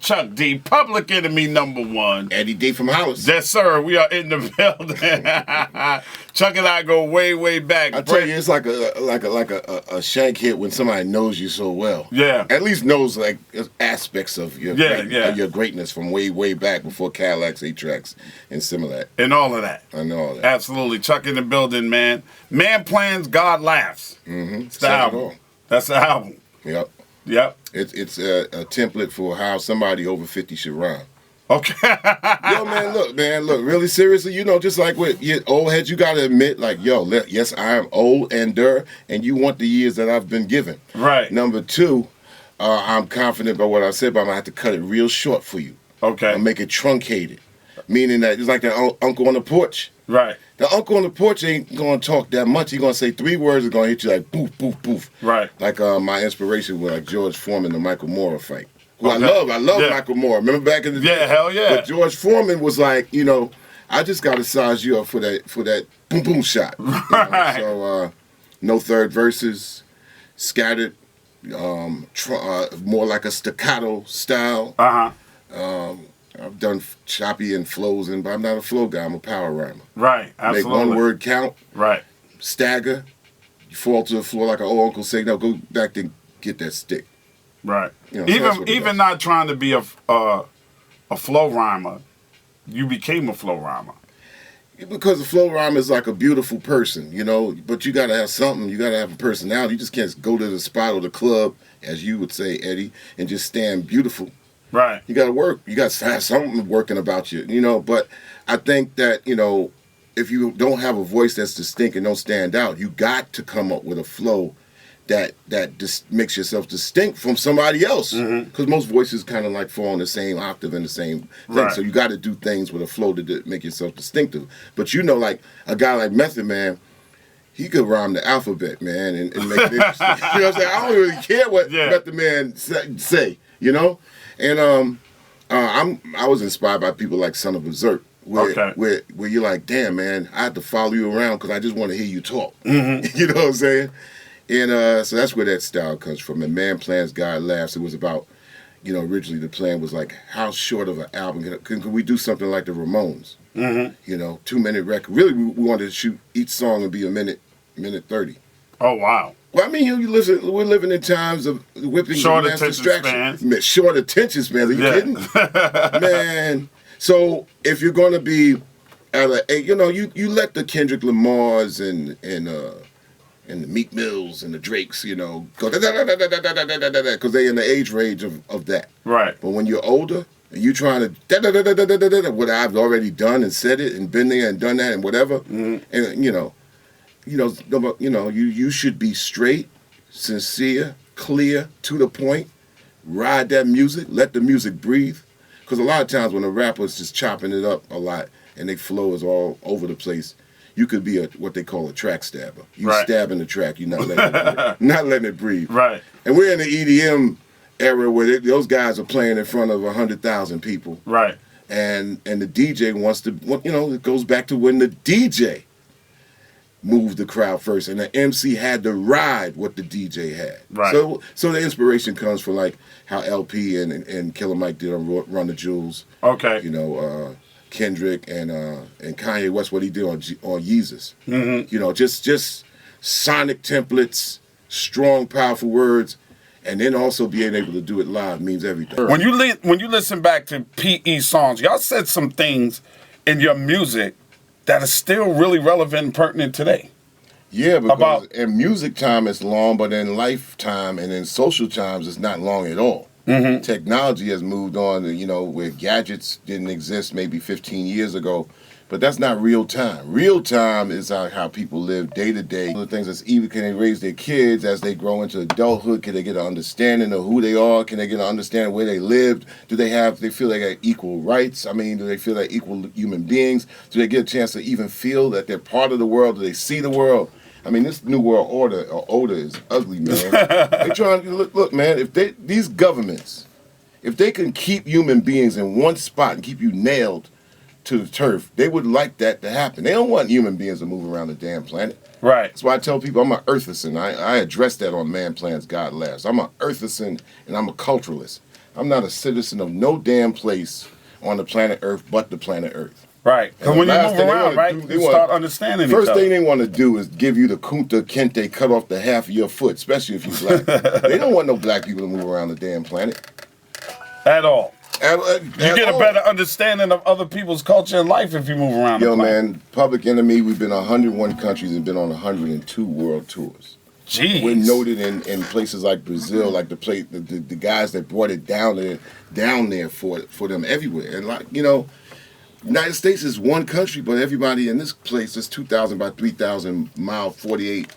Chuck D, Public Enemy #1. Eddie D from Hollis. Yes, sir. We are in the building. Chuck and I go way, way back. I tell you, it's like a shank hit when somebody knows you so well. Yeah. At least knows like aspects of your your greatness from way, way back before Cadillacs, 8-tracks, and similar. And all of that. I know all that. Absolutely. Chuck in the building, man. Man plans, God laughs. Mm-hmm. It's the album. That's the album. Yep. Yep. It's a template for how somebody over 50 should rhyme. Okay. Yo, man, look, really seriously, you know, just like with old heads, you got to admit, like, yo, yes, I am old and you want the years that I've been given. Right. Number two, I'm confident about what I said, but I'm going to have to cut it real short for you. Okay. I'll make it truncated, meaning that it's like the uncle on the porch. Right. The uncle on the porch ain't going to talk that much. He's going to say 3 words that's going to hit you like poof, poof, poof. Right. Like my inspiration was like George Foreman, the Michael Moore fight. Who I love Michael Moore. Remember back in the day? Yeah, hell yeah. But George Foreman was like, you know, I just got to size you up for that boom boom shot. Right. So no third verses, scattered, more like a staccato style. I've done choppy and flows, but I'm not a flow guy. I'm a power rhymer. Right, absolutely. Make one word count. Right. Stagger. You fall to the floor like an old uncle say, no, go back and get that stick. Right. You know, even not trying to be a flow rhymer, you became a flow rhymer. Because a flow rhymer is like a beautiful person, you know, but you got to have something. You got to have a personality. You just can't go to the spot or the club, as you would say, Eddie, and just stand beautiful. Right. You got to work. You got to have something working about you, you know. But I think that, you know, if you don't have a voice that's distinct and don't stand out, you got to come up with a flow that just makes yourself distinct from somebody else. Because most voices kind of like fall in the same octave and the same thing. Right. So you got to do things with a flow to make yourself distinctive. But you know, like a guy like Method Man, he could rhyme the alphabet, man, and make it interesting. You know what I'm saying? I don't really care what Method Man say, you know? And I was inspired by people like Son of Berserk. Where you're like, damn, man, I have to follow you around because I just want to hear you talk. You know what I'm saying? And so that's where that style comes from. And Man Plans, God Laughs. It was about, you know, originally the plan was like, how short of an album can we do something like the Ramones? You know, 2-minute record. Really, we wanted to shoot each song and be a minute 30. Oh, wow. Well, I mean, we're living in times of whipping short mass attention distraction. spans. Short attention spans. Are you kidding? Man. So if you're going to be you know, you let the Kendrick Lamars and the Meek Mills and the Drakes, you know, go because they're in the age range of that. Right. But when you're older and you trying to what I've already done and said it and been there and done that and whatever, and you should be straight, sincere, clear, to the point. Ride that music, let the music breathe. Because a lot of times when a rapper is just chopping it up a lot and they flow is all over the place, you could be what they call a track stabber. You stabbing the track, you're not letting it breathe. Right. And we're in the EDM era where those guys are playing in front of 100,000 people. Right. And the DJ wants to, you know, it goes back to when the DJ moved the crowd first, and the MC had to ride what the DJ had. Right. So the inspiration comes from like how LP and Killer Mike did on Run the Jewels. Okay. You know, Kendrick and Kanye West, what he did on Yeezus. You know, just sonic templates, strong, powerful words, and then also being able to do it live means everything. When you listen back to PE songs, y'all said some things in your music that is still really relevant and pertinent today. Yeah, because in music time it's long, but in lifetime and in social times it's not long at all. Technology has moved on, you know, where gadgets didn't exist maybe 15 years ago, but that's not real time. Real time is how people live day to day. The things that's even, can they raise their kids as they grow into adulthood? Can they get an understanding of who they are? Can they get an understanding of where they lived? Do they feel they got equal rights? I mean, do they feel like equal human beings? Do they get a chance to even feel that they're part of the world? Do they see the world? I mean, this new world order is ugly, man. They're trying to look, man. If these governments, if they can keep human beings in one spot and keep you nailed to the turf, they would like that to happen. They don't want human beings to move around the damn planet. Right. That's why I tell people I'm an earthicist. I address that on Man Plans, God Laughs. I'm an earthicist and I'm a culturalist. I'm not a citizen of no damn place on the planet Earth but the planet Earth. Right. Because when you move around, right, you start understanding each other. First thing they want to do is give you the Kunta Kinte, cut off the half of your foot, especially if you're black. They don't want no black people to move around the damn planet. At all. You get a better understanding of other people's culture and life if you move around the planet. Man, Public Enemy, we've been 101 countries and been on 102 world tours. Jeez. We're noted in places like Brazil, like the guys that brought it down there for them everywhere. And like, you know, United States is one country, but everybody in this place, this 2,000 by 3,000 mile, 48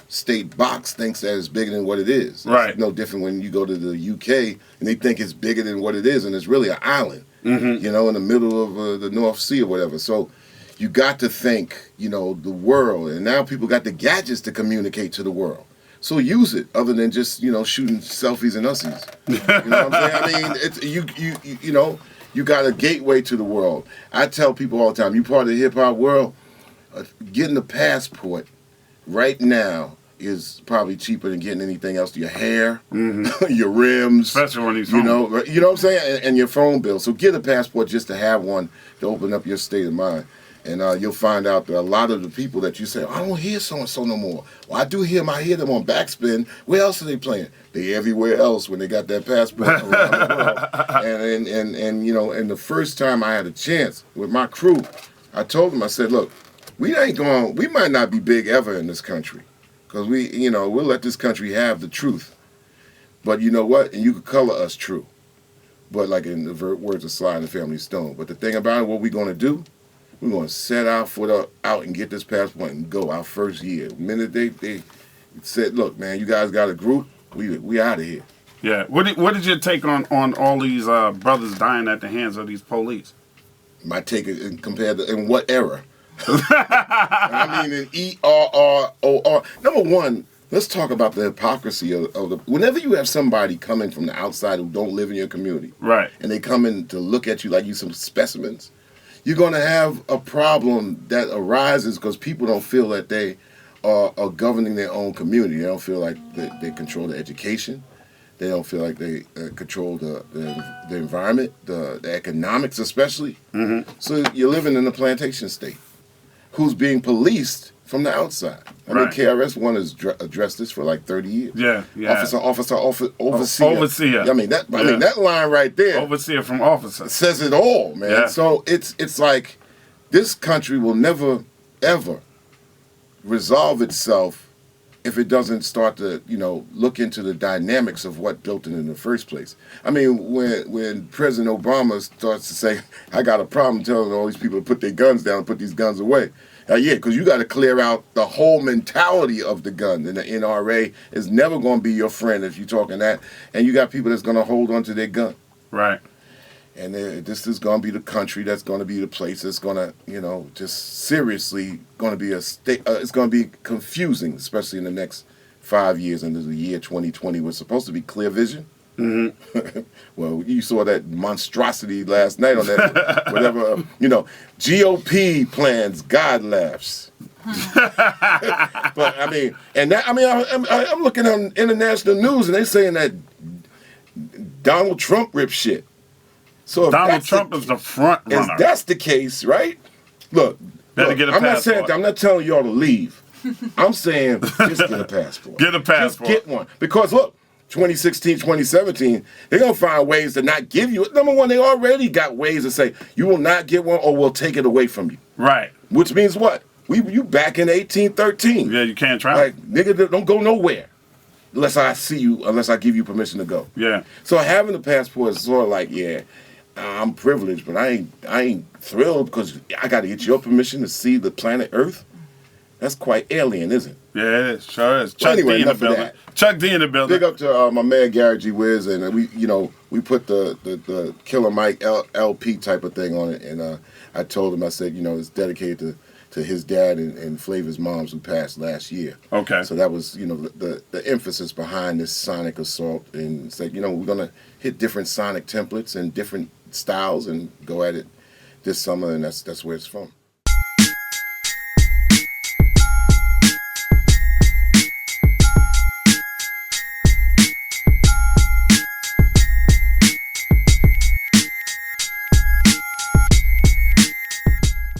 state box, thinks that it's bigger than what it is. Right. It's no different when you go to the UK and they think it's bigger than what it is, and it's really an island, you know, in the middle of the North Sea or whatever. So you got to think, you know, the world, and now people got the gadgets to communicate to the world. So use it, other than just, you know, shooting selfies and ussies. You know what I'm saying? I mean, it's you know. You got a gateway to the world. I tell people all the time, you part of the hip-hop world, getting a passport right now is probably cheaper than getting anything else. Your hair, your rims. Especially when he's you know what I'm saying? And your phone bill. So get a passport just to have one to open up your state of mind. And you'll find out that a lot of the people that you say, I don't hear so-and-so no more. Well, I do hear them. I hear them on Backspin. Where else are they playing? They everywhere else when they got that passport around the world. And you know, and the first time I had a chance with my crew, I told them, I said, look, we might not be big ever in this country. Because we'll let this country have the truth. But you know what? And you could color us true. But like in the words of Sly and the Family Stone. But the thing about it, what we're going to do, we're going to set our foot out and get this passport and go our first year. The minute they said, look, man, you guys got a group, we out of here. Yeah. What did your take on all these brothers dying at the hands of these police? My take is compared to in what era? I mean, in ERROR. Number one, let's talk about the hypocrisy of the. Whenever you have somebody coming from the outside who don't live in your community, right, and they come in to look at you like you some specimens, you're going to have a problem that arises because people don't feel that they are governing their own community. They don't feel like they control the education. They don't feel like they control the environment, the economics especially. Mm-hmm. So you're living in a plantation state who's being policed from the outside. I mean, KRS-One has addressed this for like 30 years. Yeah. Overseer. Overseer. I mean, that line right there. Overseer from officer. Says it all, man. Yeah. So it's like this country will never, ever resolve itself if it doesn't start to, look into the dynamics of what built it in the first place. I mean, when President Obama starts to say, I got a problem telling all these people to put their guns down, put these guns away. Yeah, because you got to clear out the whole mentality of the gun. And the NRA is never going to be your friend if you're talking that. And you got people that's going to hold on to their gun. Right. And this is going to be the country that's going to be the place that's going to, just seriously going to be a state. It's going to be confusing, especially in the next 5 years into the year 2020. We're supposed to be clear vision. Mm-hmm. Well, you saw that monstrosity last night on that, whatever, GOP plans, God laughs. But, I'm looking on international news and they're saying that Donald Trump ripped shit. So Donald Trump is the front runner. If that's the case, right? Look, get a passport. I'm not telling y'all to leave. I'm saying just get a passport. Get a passport. Just get one. Because look, 2016, 2017, they're going to find ways to not give you it. Number one, they already got ways to say, you will not get one or we'll take it away from you. Right. Which means what? You back in 1813. Yeah, you can't travel. Like, nigga, don't go nowhere unless I see you, unless I give you permission to go. Yeah. So having a passport is sort of like, I'm privileged, but I ain't thrilled because I got to get your permission to see the planet Earth. That's quite alien, isn't it? Yeah, it is. Sure is. Chuck D in the building. Chuck D in the building. Big up to my man Gary G. Wiz, and we put the Killer Mike LP type of thing on it, and I told him, I said, it's dedicated to his dad and Flavor's moms who passed last year. Okay. So that was, the emphasis behind this sonic assault, and say, we're gonna hit different sonic templates and different styles and go at it this summer, and that's where it's from.